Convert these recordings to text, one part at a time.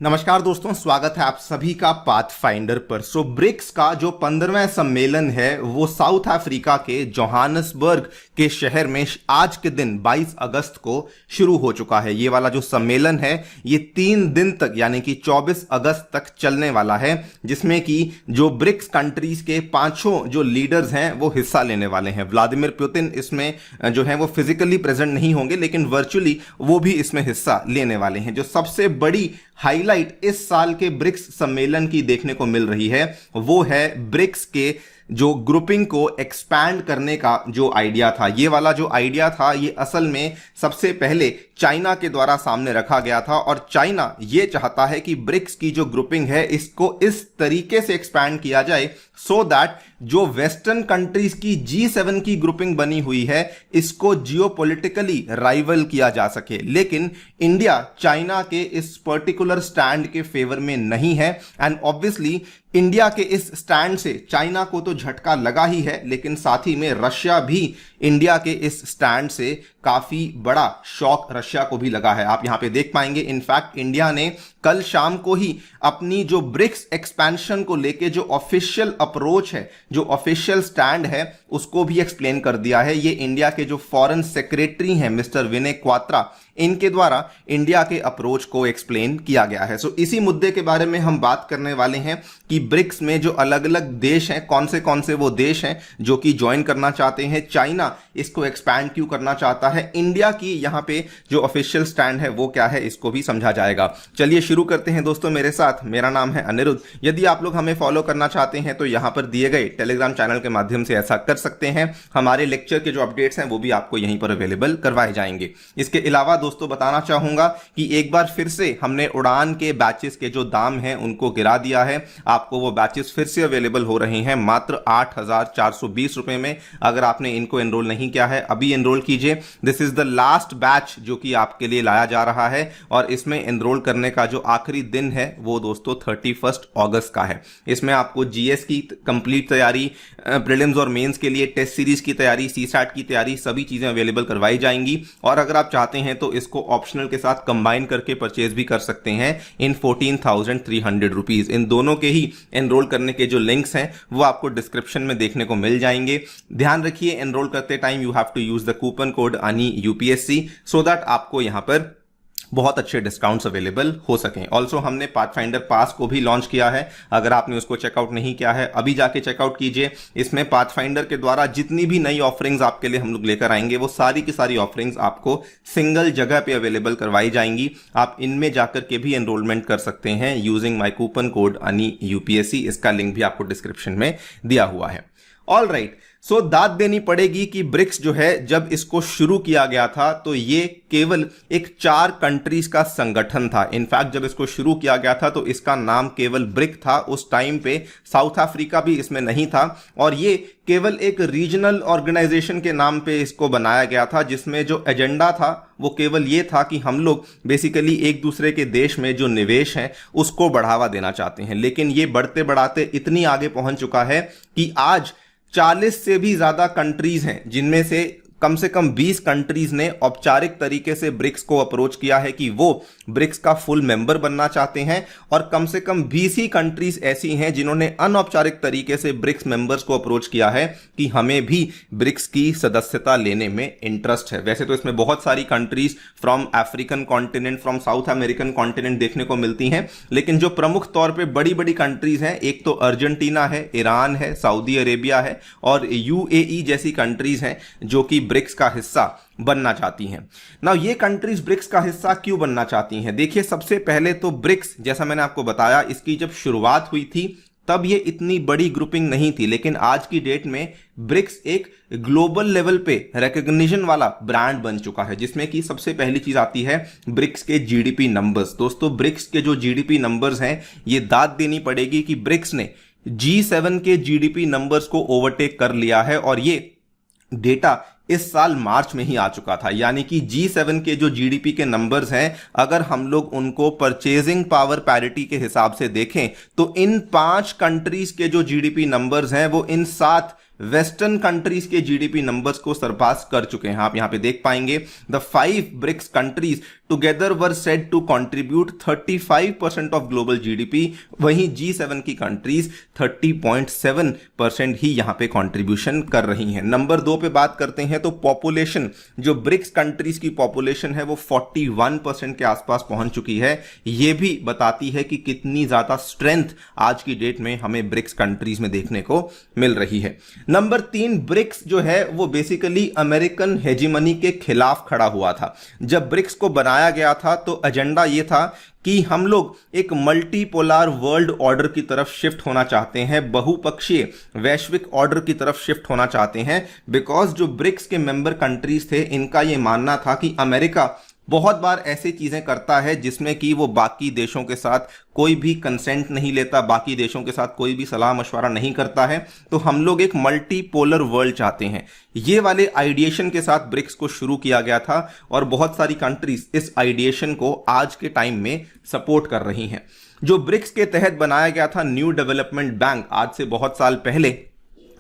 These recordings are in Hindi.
नमस्कार दोस्तों, स्वागत है आप सभी का पाथफाइंडर पर। ब्रिक्स का जो 15वां सम्मेलन है वो साउथ अफ्रीका के जोहान्सबर्ग के शहर में आज के दिन 22 अगस्त को शुरू हो चुका है। ये वाला जो सम्मेलन है ये 3 दिन तक यानी कि 24 अगस्त तक चलने वाला है, जिसमें कि जो ब्रिक्स कंट्रीज के 5 जो लीडर्स हैं वो हिस्सा लेने वाले हैं। व्लादिमीर पुतिन इसमें जो है वो फिजिकली प्रेजेंट नहीं होंगे, लेकिन वर्चुअली वो भी इसमें हिस्सा लेने वाले हैं। जो सबसे बड़ी हाईलाइट इस साल के ब्रिक्स सम्मेलन की देखने को मिल रही है वो है ब्रिक्स के जो ग्रुपिंग को एक्सपैंड करने का जो आइडिया था। ये वाला जो आइडिया था ये असल में सबसे पहले चाइना के द्वारा सामने रखा गया था, और चाइना ये चाहता है कि ब्रिक्स की जो ग्रुपिंग है इसको इस तरीके से एक्सपैंड किया जाए सो दैट जो वेस्टर्न कंट्रीज की G7 की ग्रुपिंग बनी हुई है इसको जियोपॉलिटिकली राइवल किया जा सके। लेकिन इंडिया चाइना के इस पर्टिकुलर स्टैंड के फेवर में नहीं है, एंड ऑब्वियसली इंडिया के इस स्टैंड से चाइना को तो झटका लगा ही है, लेकिन साथ ही में रशिया भी इंडिया के इस स्टैंड से काफी बड़ा शॉक रशिया को भी लगा है। आप यहां पे देख पाएंगे, इनफैक्ट इंडिया ने कल शाम को ही अपनी जो ब्रिक्स एक्सपेंशन को लेके जो ऑफिशियल अप्रोच है, जो ऑफिशियल स्टैंड है, उसको भी एक्सप्लेन कर दिया है। ये इंडिया के जो फॉरेन सेक्रेटरी हैं मिस्टर विनय क्वात्रा, इनके द्वारा इंडिया के अप्रोच को एक्सप्लेन किया गया है। इसी मुद्दे के बारे में हम बात करने वाले हैं कि ब्रिक्स में जो अलग अलग देश हैं, कौन से वो देश हैं जो कि ज्वाइन करना चाहते हैं, चाइना इसको एक्सपैंड क्यों करना चाहता है, इंडिया की यहां पे जो ऑफिशियल स्टैंड है वो क्या है, इसको भी समझा जाएगा। चलिए शुरू करते हैं दोस्तों मेरे साथ। मेरा नाम है अनिरुद्ध। यदि आप लोग हमें फॉलो करना चाहते हैं तो यहां पर दिए गए टेलीग्राम चैनल के माध्यम से ऐसा कर सकते हैं। हमारे लेक्चर के जो अपडेट्स हैं वो भी आपको यहीं पर अवेलेबल करवाए जाएंगे। इसके अलावा दोस्तों बताना चाहूंगा कि एक बार फिर से हमने उड़ान के बैचेस के जो दाम हैं उनको गिरा दिया है। आपको वो बैचेस फिर से अवेलेबल हो रहे हैं मात्र 8,420 रुपए में। अगर आपने इनको एनरोल नहीं किया है अभी एनरोल कीजिए। This is the last batch जो कि आपके लिए लाया जा रहा है, और इसमें एनरोल करने का जो आखिरी दिन है वो दोस्तों 31 अगस्त का है। इसमें आपको जीएस की कंप्लीट तैयारी, प्रीलिम्स और मेंस के लिए टेस्ट सीरीज की तैयारी, सीसैट की तैयारी, सभी चीजें अवेलेबल करवाई जाएंगी। और अगर आप चाहते हैं तो इसको ऑप्शनल के साथ कंबाइन करके परचेज भी कर सकते हैं इन 14,300 रुपीज। इन दोनों के ही एनरोल करने के जो लिंक्स हैं वो आपको डिस्क्रिप्शन में देखने को मिल जाएंगे। ध्यान रखिए, एनरोल करते time you have to use the coupon code ANI UPSC so that आपको यहां पर बहुत अच्छे डिस्काउंट्स अवेलेबल हो सकें। ऑल्सो हमने पाथफाइंडर पास को भी लॉन्च किया है। अगर आपने उसको चेकआउट नहीं किया है अभी जाके चेकआउट कीजिए। इसमें पाथफाइंडर के द्वारा जितनी भी नई ऑफरिंग्स आपके लिए हम लोग लेकर आएंगे वो सारी की सारी ऑफरिंग्स आपको सिंगल जगह पे अवेलेबल करवाई जाएंगी। आप इनमें जाकर के भी एनरोलमेंट कर सकते हैं using my coupon code ANI UPSC। इसका लिंक भी आपको डिस्क्रिप्शन में दिया हुआ है। ऑल राइट, दाद देनी पड़ेगी कि ब्रिक्स जो है जब इसको शुरू किया गया था तो ये केवल एक 4 कंट्रीज का संगठन था। इनफैक्ट जब इसको शुरू किया गया था तो इसका नाम केवल ब्रिक था। उस टाइम पे साउथ अफ्रीका भी इसमें नहीं था, और ये केवल एक रीजनल ऑर्गेनाइजेशन के नाम पे इसको बनाया गया था, जिसमें जो एजेंडा था वो केवल ये था कि हम लोग बेसिकली एक दूसरे के देश में जो निवेश है उसको बढ़ावा देना चाहते हैं। लेकिन ये बढ़ते बढ़ाते इतनी आगे पहुंच चुका है कि आज 40 से भी ज्यादा कंट्रीज हैं, जिनमें से कम 20 कंट्रीज ने औपचारिक तरीके से ब्रिक्स को अप्रोच किया है कि वो ब्रिक्स का फुल मेंबर बनना चाहते हैं, और कम से कम 20 ही कंट्रीज ऐसी हैं जिन्होंने अनौपचारिक तरीके से ब्रिक्स मेंबर्स को अप्रोच किया है कि हमें भी ब्रिक्स की सदस्यता लेने में इंटरेस्ट है। वैसे तो इसमें बहुत सारी countries from African continent, from south American continent देखने को मिलती हैं, लेकिन जो प्रमुख तौर पर बड़ी बड़ी कंट्रीज हैं, एक तो अर्जेंटीना है, ईरान है, सऊदी अरेबिया है और UAE जैसी कंट्रीज हैं जो कि ब्रिक्स का हिस्सा बनना चाहती हैं। नाउ ये कंट्रीज ब्रिक्स का हिस्सा क्यों बनना चाहती हैं? देखिए, सबसे पहले तो ब्रिक्स, जैसा मैंने आपको बताया, इसकी जब शुरुआत हुई थी तब ये इतनी बड़ी ग्रुपिंग नहीं थी, लेकिन आज की डेट में ब्रिक्स एक ग्लोबल लेवल पे रिकॉग्निशन वाला ब्रांड बन चुका है, जिसमें कि सबसे पहली चीज आती है ब्रिक्स के GDP नंबर्स। दोस्तों, ब्रिक्स के जो GDP नंबर्स हैं ये दाद देनी पड़ेगी कि ब्रिक्स ने G7 के GDP नंबर्स को ओवरटेक कर लिया है, और ये डेटा इस साल मार्च में ही आ चुका था। यानी कि G7 के जो GDP के नंबर्स हैं, अगर हम लोग उनको परचेजिंग पावर पैरिटी के हिसाब से देखें तो इन 5 कंट्रीज के जो GDP नंबर्स हैं वो इन 7 वेस्टर्न कंट्रीज के जीडीपी नंबर्स को सरपास कर चुके हैं। आप यहां पे देख पाएंगे the 5 BRICS countries together were said to contribute 35% of global GDP. वहीं G7 की कंट्रीज 30.7% ही यहां पे कंट्रीब्यूशन कर रही हैं। नंबर 2 पे बात करते हैं तो पॉपुलेशन, जो ब्रिक्स कंट्रीज की पॉपुलेशन है वो 41% के आसपास पहुंच चुकी है। ये भी बताती है कि कितनी ज्यादा स्ट्रेंथ आज की डेट में हमें ब्रिक्स कंट्रीज में देखने को मिल रही है। नंबर 3, ब्रिक्स जो है वो बेसिकली अमेरिकन हेजीमनी के खिलाफ खड़ा हुआ था। जब ब्रिक्स को बनाया गया था तो एजेंडा ये था कि हम लोग एक मल्टीपोलर वर्ल्ड ऑर्डर की तरफ शिफ्ट होना चाहते हैं, बहुपक्षीय वैश्विक ऑर्डर की तरफ शिफ्ट होना चाहते हैं। बिकॉज जो ब्रिक्स के मेंबर कंट्रीज थे, इनका यह मानना था कि अमेरिका बहुत बार ऐसी चीजें करता है जिसमें कि वो बाकी देशों के साथ कोई भी कंसेंट नहीं लेता, बाकी देशों के साथ कोई भी सलाह मशवरा नहीं करता है। तो हम लोग एक मल्टीपोलर वर्ल्ड चाहते हैं। ये वाले आइडिएशन के साथ ब्रिक्स को शुरू किया गया था और बहुत सारी कंट्रीज इस आइडिएशन को आज के टाइम में सपोर्ट कर रही हैं। जो ब्रिक्स के तहत बनाया गया था न्यू डेवलपमेंट बैंक, आज से बहुत साल पहले,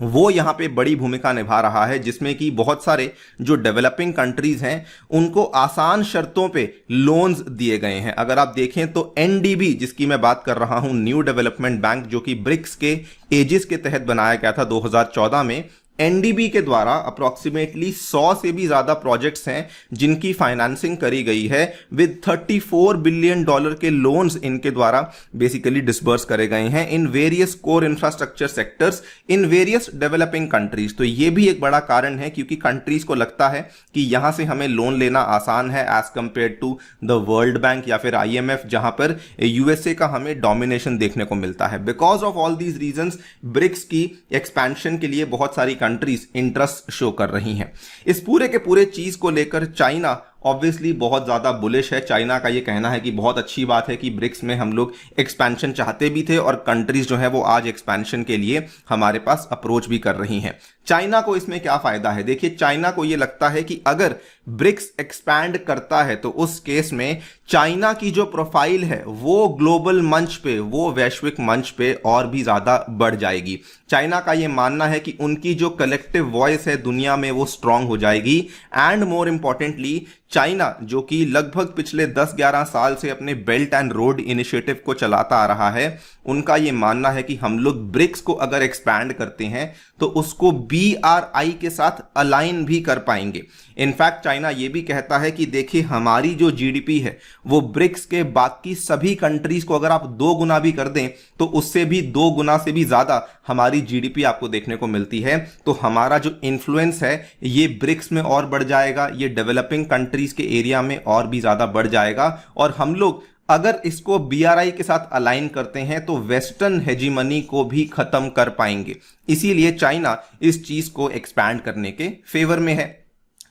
वो यहां पे बड़ी भूमिका निभा रहा है, जिसमें कि बहुत सारे जो डेवलपिंग कंट्रीज हैं उनको आसान शर्तों पे लोन्स दिए गए हैं। अगर आप देखें तो एनडीबी, जिसकी मैं बात कर रहा हूं, न्यू डेवलपमेंट बैंक, जो कि ब्रिक्स के एजिस के तहत बनाया गया था 2014 में, एनडीबी के द्वारा अप्रोक्सीमेटली 100 से भी ज्यादा प्रोजेक्ट्स हैं जिनकी फाइनेंसिंग करी गई है विद $34 बिलियन के लोन्स इनके द्वारा बेसिकली डिसबर्स करे गए हैं in various core infrastructure sectors in various developing countries. तो ये भी एक बड़ा कारण है क्योंकि कंट्रीज को लगता है कि यहां से हमें लोन लेना आसान है as compared to the World Bank या फिर IMF, जहां पर यूएसए का हमें डोमिनेशन देखने को मिलता है। Because of all these reasons BRICS की एक्सपेंशन के लिए बहुत सारी कंट्रीज इंटरेस्ट शो कर रही हैं। इस पूरे के पूरे चीज को लेकर चाइना ऑब्वियसली बहुत ज्यादा बुलिश है। चाइना का ये कहना है कि बहुत अच्छी बात है कि ब्रिक्स में हम लोग एक्सपेंशन चाहते भी थे और कंट्रीज जो है वो आज एक्सपेंशन के लिए हमारे पास अप्रोच भी कर रही हैं। चाइना को इसमें क्या फायदा है? देखिए, चाइना को ये लगता है कि अगर ब्रिक्स एक्सपैंड करता है तो उस केस में चाइना की जो प्रोफाइल है वो ग्लोबल मंच पे, वो वैश्विक मंच पे और भी ज्यादा बढ़ जाएगी। चाइना का ये मानना है कि उनकी जो कलेक्टिव वॉइस है दुनिया में वो स्ट्रांग हो जाएगी। एंड मोर इंपॉर्टेंटली, चाइना जो कि लगभग पिछले 10-11 साल से अपने बेल्ट एंड रोड इनिशिएटिव को चलाता आ रहा है, उनका यह मानना है कि हम लोग ब्रिक्स को अगर एक्सपैंड करते हैं तो उसको BRI के साथ अलाइन भी कर पाएंगे। इनफैक्ट चाइना यह भी कहता है कि देखिए, हमारी जो जीडीपी है वो ब्रिक्स के बाकी सभी कंट्रीज को अगर आप 2 गुना भी कर दें तो उससे भी 2 गुना से भी ज्यादा हमारी जीडीपी आपको देखने को मिलती है। तो हमारा जो इन्फ्लुएंस है ये ब्रिक्स में और बढ़ जाएगा, ये डेवलपिंग कंट्रीज के एरिया में और भी ज्यादा बढ़ जाएगा। और हम लोग अगर इसको BRI के साथ अलाइन करते हैं तो वेस्टर्न हेजीमनी को भी खत्म कर पाएंगे। इसीलिए चाइना इस चीज को एक्सपैंड करने के फेवर में है।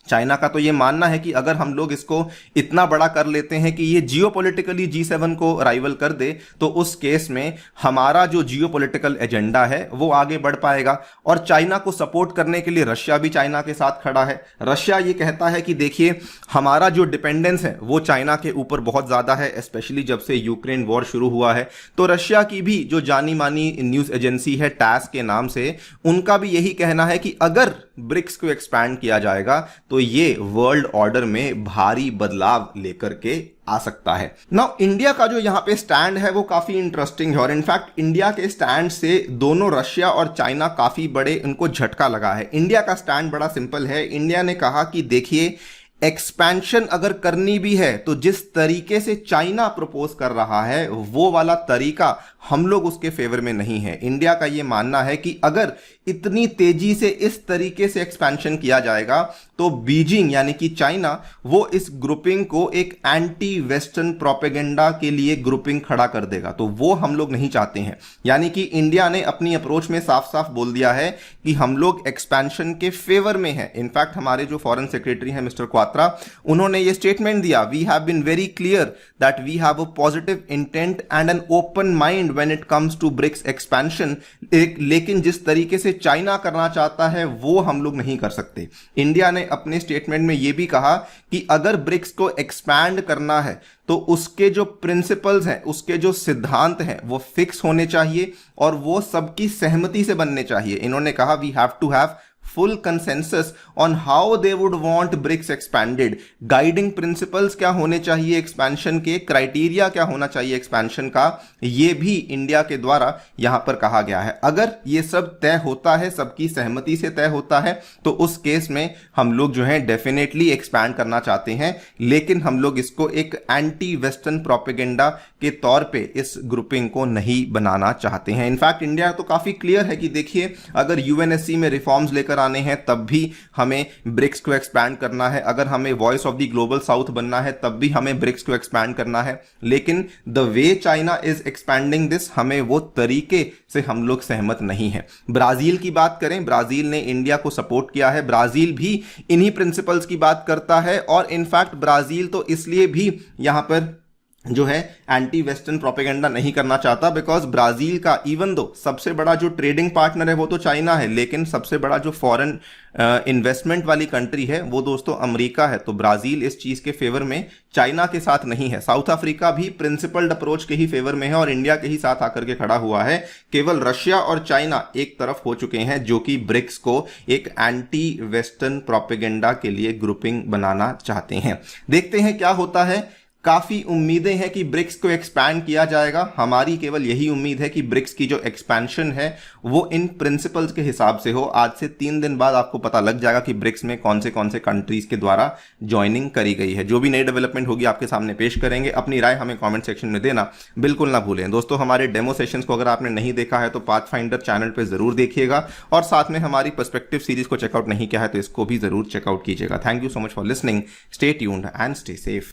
चाइना का तो ये मानना है कि अगर हम लोग इसको इतना बड़ा कर लेते हैं कि ये जियोपॉलिटिकली G7 को राइवल कर दे तो उस केस में हमारा जो जियोपॉलिटिकल एजेंडा है वो आगे बढ़ पाएगा। और चाइना को सपोर्ट करने के लिए रशिया भी चाइना के साथ खड़ा है। रशिया ये कहता है कि देखिए, हमारा जो डिपेंडेंस है वो चाइना के ऊपर बहुत ज्यादा है, स्पेशली जब से यूक्रेन वॉर शुरू हुआ है। तो रशिया की भी जो जानी मानी न्यूज एजेंसी है टैस के नाम से, उनका भी यही कहना है कि अगर ब्रिक्स को एक्सपैंड किया जाएगा तो ये वर्ल्ड ऑर्डर में भारी बदलाव लेकर के आ सकता है। नाउ इंडिया का जो यहां पे स्टैंड है वो काफी इंटरेस्टिंग है और इनफैक्ट इंडिया के स्टैंड से दोनों रशिया और चाइना काफी बड़े उनको झटका लगा है। इंडिया का स्टैंड बड़ा सिंपल है। इंडिया ने कहा कि देखिए, एक्सपेंशन अगर करनी भी है तो जिस तरीके से चाइना प्रपोज कर रहा है वो वाला तरीका हम लोग उसके फेवर में नहीं है। इंडिया का ये मानना है कि अगर इतनी तेजी से इस तरीके से एक्सपेंशन किया जाएगा तो बीजिंग यानी कि चाइना वो इस ग्रुपिंग को एक एंटी वेस्टर्न प्रोपेगेंडा के लिए ग्रुपिंग खड़ा कर देगा। तो वो हम लोग नहीं चाहते हैं। यानी कि इंडिया ने अपनी अप्रोच में साफ साफ बोल दिया है कि हम लोग एक्सपेंशन के फेवर में हैं। इनफैक्ट हमारे जो फॉरेन सेक्रेटरी हैं मिस्टर क्वात्रा, उन्होंने ये स्टेटमेंट दिया, we have been very clear that we have a positive intent and an open mind when it comes to BRICS expansion. लेकिन जिस तरीके से चाइना करना चाहता है वो हम लोग नहीं कर सकते। इंडिया ने अपने स्टेटमेंट में यह भी कहा कि अगर ब्रिक्स को एक्सपैंड करना है तो उसके जो प्रिंसिपल्स हैं, उसके जो सिद्धांत हैं वो फिक्स होने चाहिए और वो सबकी सहमति से बनने चाहिए। इन्होंने कहा we have to have full consensus on how they would want BRICS expanded. Guiding principles क्या होने चाहिए एक्सपेंशन के, क्राइटेरिया क्या होना चाहिए एक्सपेंशन का, ये भी इंडिया के द्वारा यहां पर कहा गया है। अगर ये सब तय होता है, सबकी सहमति से तय होता है, तो उस केस में हम लोग जो है डेफिनेटली एक्सपैंड करना चाहते हैं, लेकिन हम लोग इसको एक एंटी वेस्टर्न प्रोपेगेंडा के तौर पे इस ग्रुपिंग को नहीं बनाना चाहते हैं। इनफैक्ट इंडिया तो काफी क्लियर है कि देखिए, अगर यूएनएससी में रिफॉर्म्स लेकर आने हैं तब भी हमें ब्रिक्स को एक्सपैंड करना है, अगर हमें voice of the global south बनना है तब भी हमें ब्रिक्स को एक्सपैंड करना है, लेकिन the way China is expanding this, हमें वो तरीके से हम लोग सहमत नहीं है। ब्राजील की बात करें, ब्राजील ने इंडिया को सपोर्ट किया है, ब्राजील भी इन्हीं प्रिंसिपल्स की बात करता है, और इनफैक्ट ब्राजील तो इसलिए भी यहां पर जो है एंटी वेस्टर्न प्रोपेगेंडा नहीं करना चाहता, बिकॉज ब्राजील का इवन दो सबसे बड़ा जो ट्रेडिंग पार्टनर है वो तो चाइना है, लेकिन सबसे बड़ा जो फॉरेन इन्वेस्टमेंट वाली कंट्री है वो दोस्तों अमेरिका है। तो ब्राजील इस चीज के फेवर में चाइना के साथ नहीं है। साउथ अफ्रीका भी प्रिंसिपल्ड अप्रोच के ही फेवर में है और इंडिया के ही साथ आकर के खड़ा हुआ है। केवल रशिया और चाइना एक तरफ हो चुके हैं, जो कि ब्रिक्स को एक एंटी वेस्टर्न प्रोपेगेंडा के लिए ग्रुपिंग बनाना चाहते हैं। देखते हैं क्या होता है। काफी उम्मीदें हैं कि ब्रिक्स को एक्सपैंड किया जाएगा। हमारी केवल यही उम्मीद है कि ब्रिक्स की जो एक्सपेंशन है वो इन प्रिंसिपल्स के हिसाब से हो। आज से 3 दिन बाद आपको पता लग जाएगा कि ब्रिक्स में कौन से कंट्रीज के द्वारा ज्वाइनिंग करी गई है। जो भी नई डेवलपमेंट होगी आपके सामने पेश करेंगे। अपनी राय हमें कमेंट सेक्शन में देना बिल्कुल ना भूलें। दोस्तों, हमारे डेमो सेशंस को अगर आपने नहीं देखा है तो पाथफाइंडर चैनल पर जरूर देखिएगा, और साथ में हमारी पर्सपेक्टिव सीरीज को चेकआउट नहीं किया है तो इसको भी जरूर चेकआउट कीजिएगा। Thank you so much for listening. Stay tuned and stay safe.